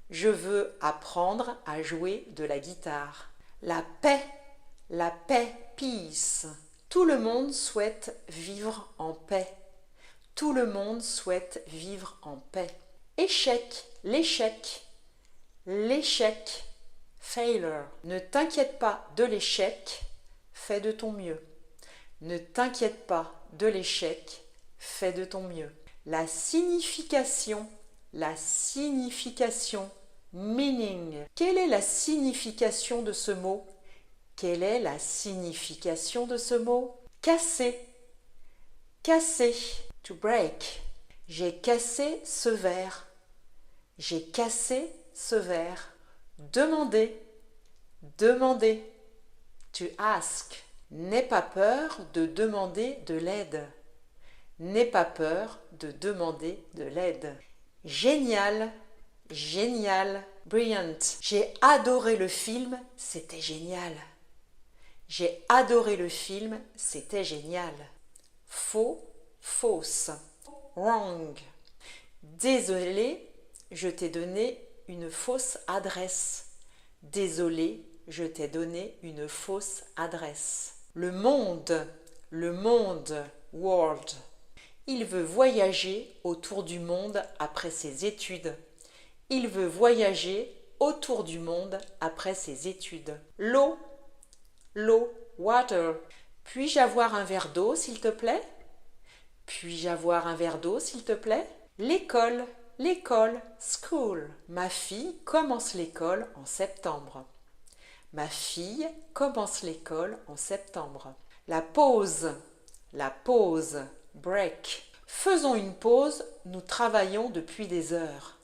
Je veux apprendre à jouer de la guitare. La paix, peace. Tout le monde souhaite vivre en paix. Tout le monde souhaite vivre en paix. Échec, l'échec, l'échec, failure. Ne t'inquiète pas de l'échec, fais de ton mieux. Ne t'inquiète pas de l'échec, fais de ton mieux. La signification, meaning. Quelle est la signification de ce mot? Quelle est la signification de ce mot? Casser, casser, to break. J'ai cassé ce verre. J'ai cassé ce verre. Demander, demander, to ask. N'aie pas peur de demander de l'aide. N'aie pas peur de demander de l'aide. Génial, génial, brilliant. J'ai adoré le film, c'était génial. J'ai adoré le film, c'était génial. Faux, fausse. Wrong. Désolé, je t'ai donné une fausse adresse. Désolé, je t'ai donné une fausse adresse. Le monde, world. Il veut voyager autour du monde après ses études. Il veut voyager autour du monde après ses études. L'eau, water. Puis-je avoir un verre d'eau, s'il te plaît? Puis-je avoir un verre d'eau, s'il te plaît? L'école, school. Ma fille commence l'école en septembre. Ma fille commence l'école en septembre. La pause, break. Faisons une pause, nous travaillons depuis des heures.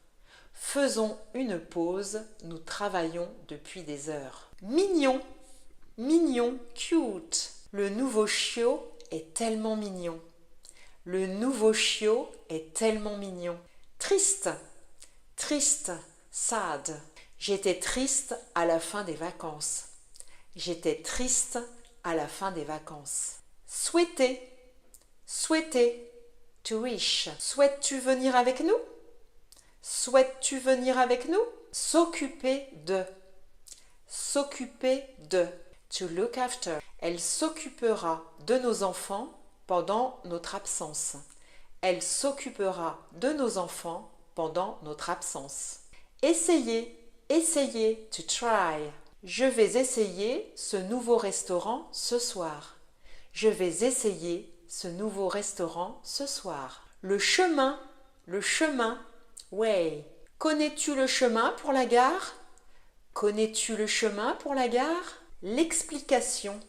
Faisons une pause, nous travaillons depuis des heures. Mignon, cute. Le nouveau chiot est tellement mignon. Le nouveau chiot est tellement mignon. Triste, sad. J'étais triste à la fin des vacances. J'étais triste à la fin des vacances. Souhaiter, to wish. Souhaites-tu venir avec nous? Souhaites-tu venir avec nous? S'occuper de, to look after. Elle s'occupera de nos enfants pendant notre absence. Elle s'occupera de nos enfants pendant notre absence. Essayer, to try. Je vais essayer ce nouveau restaurant ce soir. Je vais essayer ce nouveau restaurant ce soir. Le chemin, way. Connais-tu le chemin pour la gare? Connais-tu le chemin pour la gare? L'explication,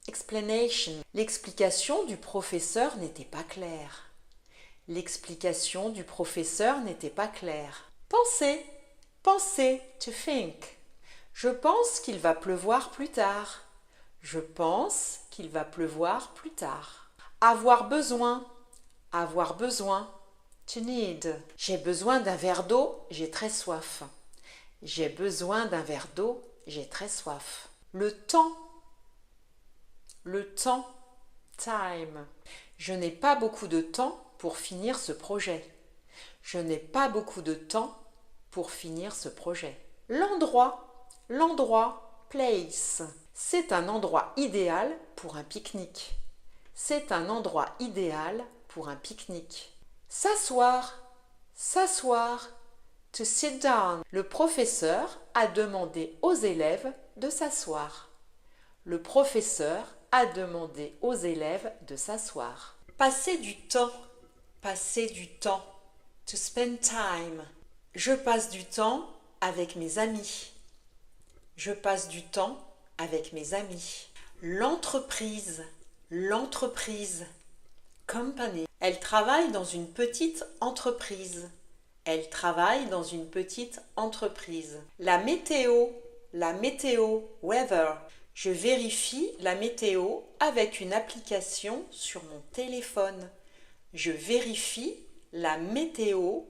explanation. L'explication du professeur n'était pas claire. L'explication du professeur n'était pas claire. Penser, to think. Je pense qu'il va pleuvoir plus tard. Je pense qu'il va pleuvoir plus tard. Avoir besoin, avoir besoin. To need. J'ai besoin d'un verre d'eau, j'ai très soif. J'ai besoin d'un verre d'eau, j'ai très soif. Le temps, time. Je n'ai pas beaucoup de temps pour finir ce projet. Je n'ai pas beaucoup de temps pour finir ce projet. L'endroit, place. C'est un endroit idéal pour un pique-nique. C'est un endroit idéal pour un pique-nique. S'asseoir, to sit down. Le professeur a demandé aux élèves de s'asseoir. Le professeur a demandé aux élèves de s'asseoir. Passer du temps, to spend time. Je passe du temps avec mes amis. Je passe du temps avec mes amis. L'entreprise, company. Elle travaille dans une petite entreprise. Elle travaille dans une petite entreprise. La météo, weather. Je vérifie la météo avec une application sur mon téléphone. Je vérifie la météo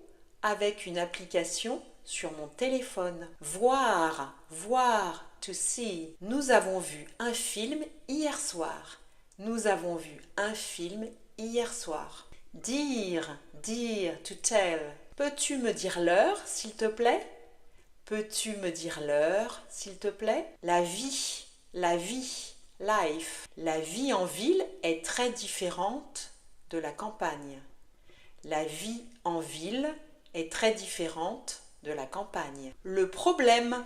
avec une application sur mon téléphone. Voir, to see. Nous avons vu un film hier soir. Nous avons vu un film hier soir. Dire, to tell. Peux-tu me dire l'heure, s'il te plaît? Peux-tu me dire l'heure, s'il te plaît? La vie, life. La vie en ville est très différente de la campagne. La vie en ville est très différente de la campagne. Le problème.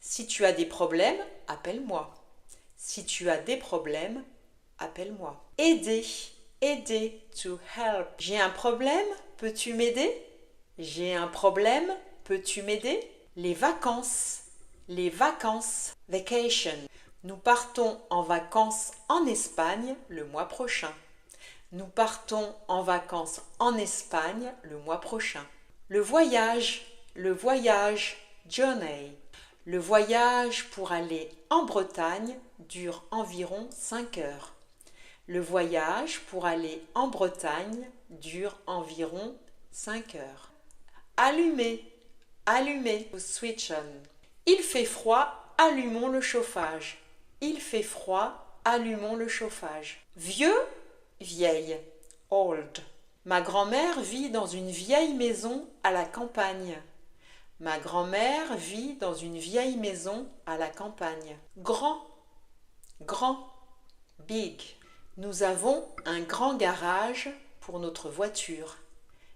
Si tu as des problèmes, appelle-moi. Si tu as des problèmes, appelle-moi. Aider, to help. J'ai un problème, peux-tu m'aider? J'ai un problème, peux-tu m'aider? Les vacances, vacation. Nous partons en vacances en Espagne le mois prochain. Nous partons en vacances en Espagne le mois prochain. Le voyage, journey. Le voyage pour aller en Bretagne dure environ 5 heures. Le voyage pour aller en Bretagne dure environ 5 heures. Allumer, switch on. Il fait froid, allumons le chauffage. Il fait froid, allumons le chauffage. Vieux, vieille, old. Ma grand-mère vit dans une vieille maison à la campagne. Ma grand-mère vit dans une vieille maison à la campagne. Grand, big. Nous avons un grand garage pour notre voiture.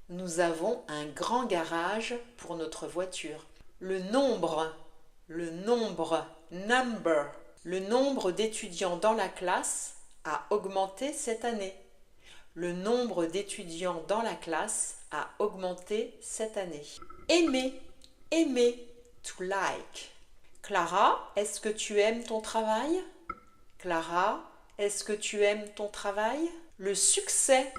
Nous avons un grand garage pour notre voiture. Le nombre, number. Le nombre d'étudiants dans la classe a augmenté cette année. Le nombre d'étudiants dans la classe a augmenté cette année. Aimer, to like. Clara, est-ce que tu aimes ton travail? Clara, est-ce que tu aimes ton travail? Le succès,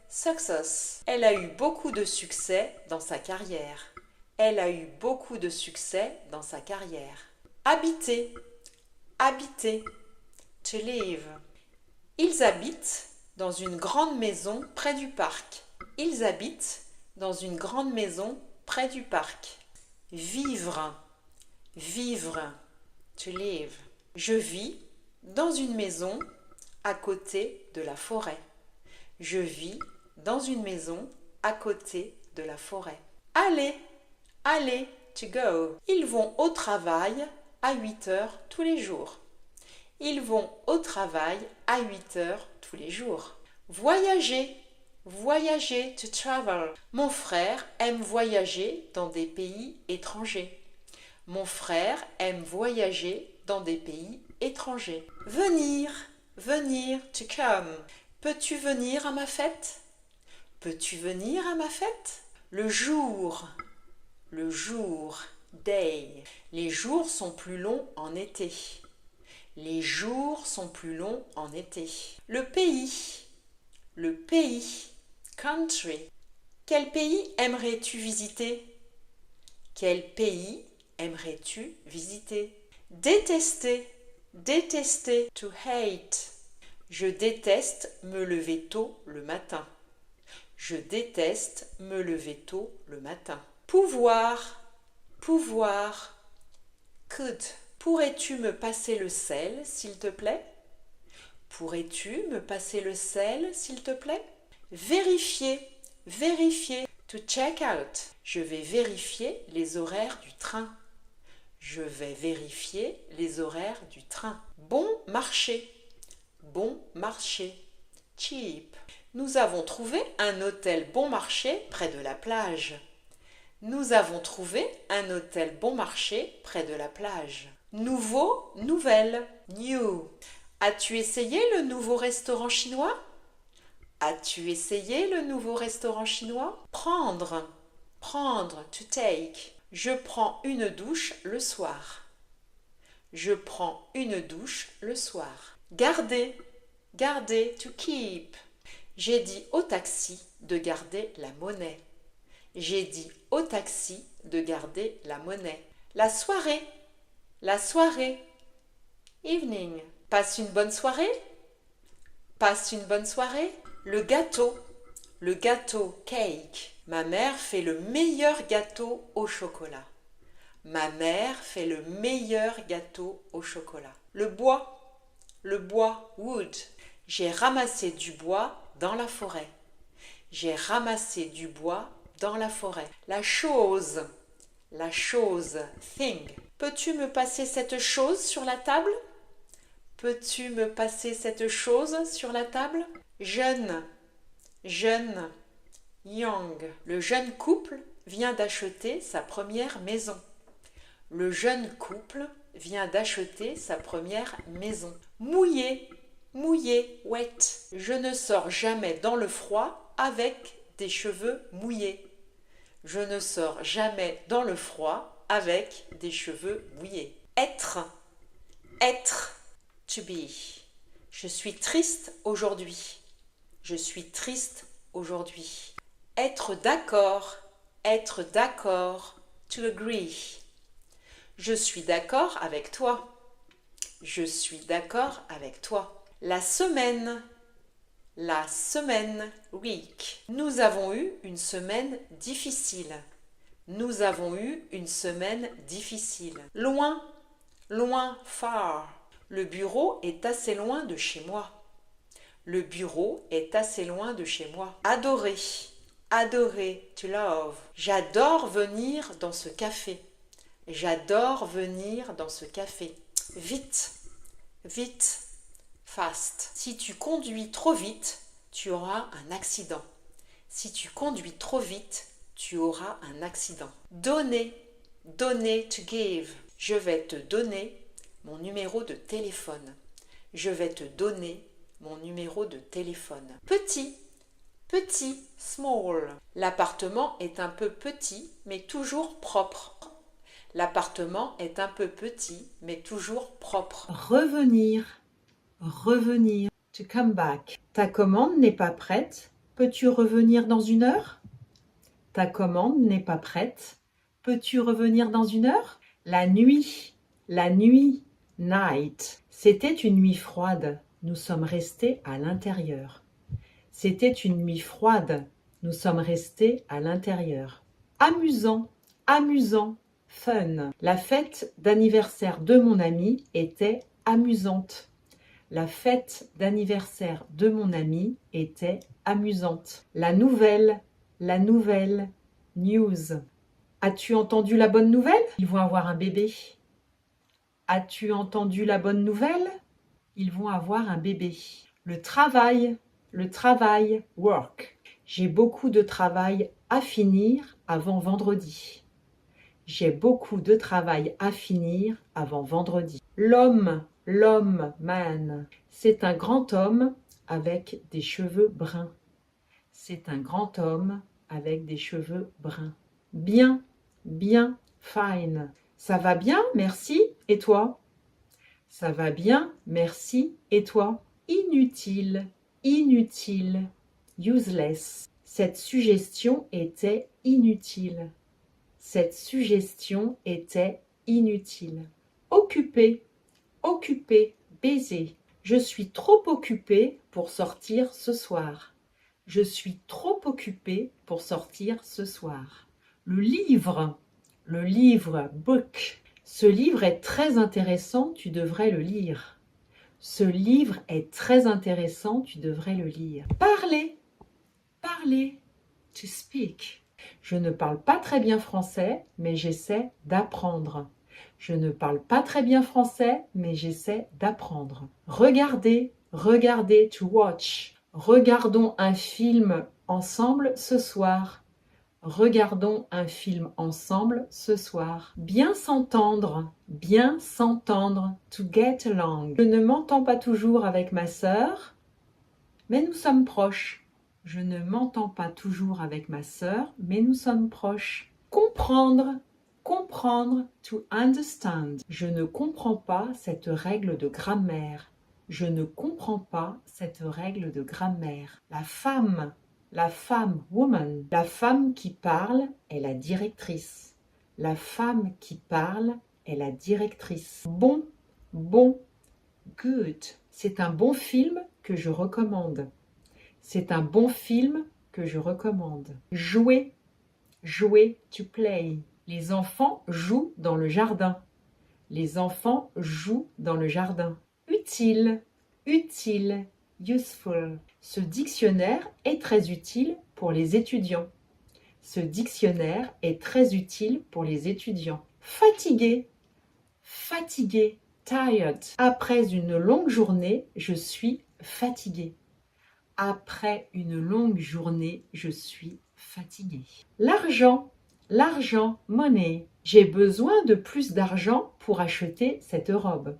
success. Elle a eu beaucoup de succès dans sa carrière. Elle a eu beaucoup de succès dans sa carrière. Habiter, to live. Ils habitent dans une grande maison près du parc. Ils habitent dans une grande maison près du parc. Vivre, to live. Je vis dans une maison à côté de la forêt. Je vis dans une maison à côté de la forêt. Aller, to go. Ils vont au travail à 8 heures tous les jours. Ils vont au travail à 8 heures tous les jours. Voyager, to travel. Mon frère aime voyager dans des pays étrangers. Mon frère aime voyager dans des pays étrangers. Venir, to come. Peux-tu venir à ma fête? Peux-tu venir à ma fête? Le jour, day. Les jours sont plus longs en été. Les jours sont plus longs en été. Le pays, country. Quel pays aimerais-tu visiter? Quel pays aimerais-tu visiter? Détester, to hate. Je déteste me lever tôt le matin. Je déteste me lever tôt le matin. Pouvoir, pouvoir. Could. Pourrais-tu me passer le sel, s'il te plaît? Pourrais-tu me passer le sel, s'il te plaît? Vérifier, vérifier. To check out. Je vais vérifier les horaires du train. Je vais vérifier les horaires du train. Bon marché. Bon marché. Cheap. Nous avons trouvé un hôtel bon marché près de la plage. Nous avons trouvé un hôtel bon marché près de la plage. Nouveau, nouvelle. New. As-tu essayé le nouveau restaurant chinois? As-tu essayé le nouveau restaurant chinois? Prendre. Prendre. To take. Je prends une douche le soir. Je prends une douche le soir. Garder. Garder. To keep. J'ai dit au taxi de garder la monnaie. J'ai dit au taxi de garder la monnaie. La soirée. La soirée. Evening. Passe une bonne soirée. Passe une bonne soirée. Le gâteau. Le gâteau. Cake. Ma mère fait le meilleur gâteau au chocolat. Ma mère fait le meilleur gâteau au chocolat. Le bois. Le bois. Wood. J'ai ramassé du bois dans la forêt. J'ai ramassé du bois dans la forêt. La chose. La chose. Thing. Peux-tu me passer cette chose sur la table? Peux-tu me passer cette chose sur la table? Jeune. Jeune. Young. Le jeune couple vient d'acheter sa première maison. Le jeune couple vient d'acheter sa première maison. Mouillé. Mouillé. Wet. Je ne sors jamais dans le froid avec des cheveux mouillés. Je ne sors jamais dans le froid avec des cheveux mouillés. Être. Être. To be. Je suis triste aujourd'hui. Je suis triste aujourd'hui. Être d'accord. Être d'accord. To agree. Je suis d'accord avec toi. Je suis d'accord avec toi. La semaine. La semaine. Week. Nous avons eu une semaine difficile. Nous avons eu une semaine difficile. Loin. Loin. Far. Le bureau est assez loin de chez moi. Le bureau est assez loin de chez moi. Adorer. Adorer. To love. J'adore venir dans ce café. J'adore venir dans ce café. Vite. Vite. Fast. Si tu conduis trop vite, tu auras un accident. Si tu conduis trop vite, tu auras un accident. Donner. Donner. To give. Je vais te donner mon numéro de téléphone. Je vais te donner mon numéro de téléphone. Petit. Petit. Small. L'appartement est un peu petit, mais toujours propre. L'appartement est un peu petit, mais toujours propre. Revenir. Revenir. To come back. Ta commande n'est pas prête. Peux-tu revenir dans une heure? Ta commande n'est pas prête. Peux-tu revenir dans une heure? La nuit. La nuit. Night. C'était une nuit froide. Nous sommes restés à l'intérieur. C'était une nuit froide. Nous sommes restés à l'intérieur. Amusant. Amusant. Fun. La fête d'anniversaire de mon ami était amusante. La fête d'anniversaire de mon ami était amusante. La nouvelle. La nouvelle. News. As-tu entendu la bonne nouvelle? Ils vont avoir un bébé. As-tu entendu la bonne nouvelle? Ils vont avoir un bébé. Le travail. Le travail. Work. J'ai beaucoup de travail à finir avant vendredi. J'ai beaucoup de travail à finir avant vendredi. L'homme. L'homme. Man. C'est un grand homme avec des cheveux bruns. C'est un grand homme avec des cheveux bruns. Bien. Bien. Fine. Ça va bien, merci. Et toi? Ça va bien, merci. Et toi? Inutile. Inutile. Useless. Cette suggestion était inutile. Cette suggestion était inutile. Occuper. Occuper. Baiser. Je suis trop occupée pour sortir ce soir. Je suis trop occupée pour sortir ce soir. Le livre, book. Ce livre est très intéressant, tu devrais le lire. Ce livre est très intéressant, tu devrais le lire. Parler, to speak. Je ne parle pas très bien français, mais j'essaie d'apprendre. Je ne parle pas très bien français, mais j'essaie d'apprendre. Regarder, to watch. Regardons un film ensemble ce soir. Regardons un film ensemble ce soir. Bien s'entendre, to get along. Je ne m'entends pas toujours avec ma sœur, mais nous sommes proches. Je ne m'entends pas toujours avec ma sœur, mais nous sommes proches. Comprendre, to understand. Je ne comprends pas cette règle de grammaire. Je ne comprends pas cette règle de grammaire. La femme, woman. La femme qui parle est la directrice. La femme qui parle est la directrice. Bon, good. C'est un bon film que je recommande. C'est un bon film que je recommande. Jouer, to play. Les enfants jouent dans le jardin. Les enfants jouent dans le jardin. Utile, useful. Ce dictionnaire est très utile pour les étudiants. Ce dictionnaire est très utile pour les étudiants. Fatigué, tired. Après une longue journée, je suis fatigué. Après une longue journée, je suis fatigué. L'argent, money. J'ai besoin de plus d'argent pour acheter cette robe.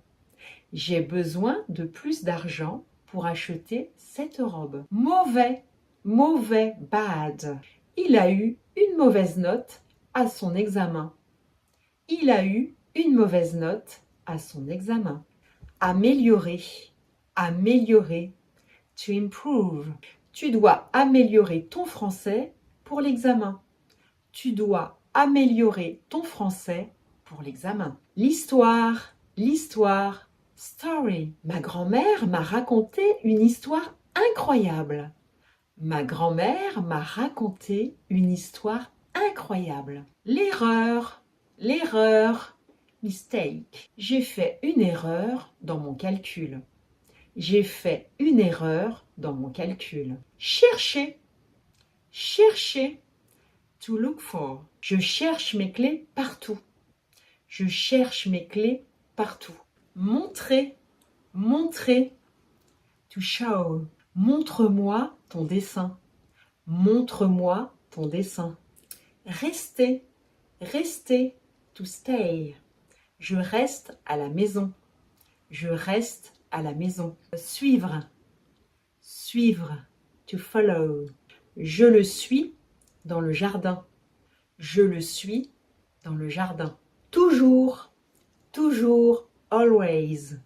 J'ai besoin de plus d'argent pour acheter cette robe. Mauvais, bad. Il a eu une mauvaise note à son examen. Il a eu une mauvaise note à son examen. Améliorer, to improve. Tu dois améliorer ton français pour l'examen. Tu dois améliorer ton français pour l'examen. L'histoire, story. Ma grand-mère m'a raconté une histoire incroyable. Ma grand-mère m'a raconté une histoire incroyable. L'erreur, mistake. J'ai fait une erreur dans mon calcul. J'ai fait une erreur dans mon calcul. Chercher, to look for. Je cherche mes clés partout. Je cherche mes clés partout. Montrer, to show. Montre-moi ton dessin. Montre-moi ton dessin. Rester, to stay. Je reste à la maison. Je reste à la maison. Suivre, to follow. Je le suis dans le jardin. Je le suis dans le jardin. Toujours, always.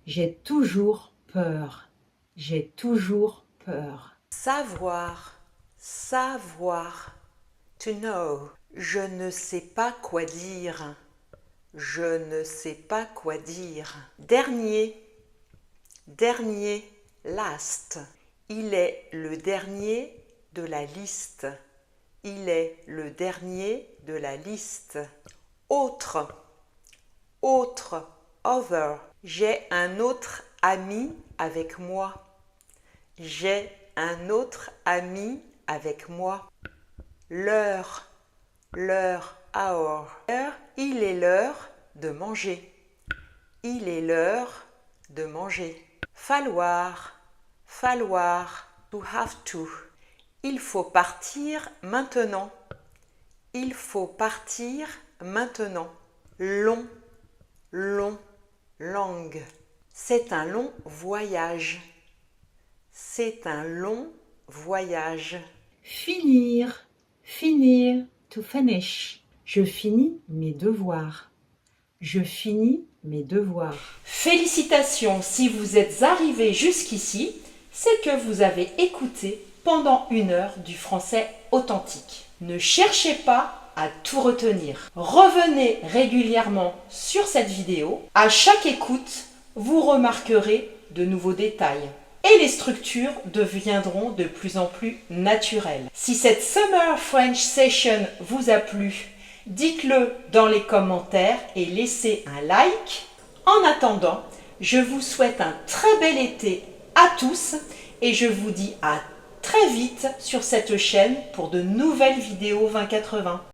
J'ai toujours peur. J'ai toujours peur. Savoir, to know. Je ne sais pas quoi dire. Je ne sais pas quoi dire. Dernier, last. Il est le dernier de la liste. Il est le dernier de la liste. Autre, other. J'ai un autre ami avec moi. J'ai un autre ami avec moi. L'heure, hour. Il est l'heure de manger. Il est l'heure de manger. Falloir, to have to. Il faut partir maintenant. Il faut partir maintenant. Long, long. C'est un long voyage. C'est un long voyage. Finir, to finish. Je finis mes devoirs. Je finis mes devoirs. Félicitations, si vous êtes arrivé jusqu'ici, c'est que vous avez écouté pendant 1 heure du français authentique. Ne cherchez pas à tout retenir. Revenez régulièrement sur cette vidéo. À chaque écoute, vous remarquerez de nouveaux détails. Et les structures deviendront de plus en plus naturelles. Si cette Summer French Session vous a plu, dites-le dans les commentaires et laissez un like. En attendant, je vous souhaite un très bel été à tous et je vous dis à très vite sur cette chaîne pour de nouvelles vidéos 2080.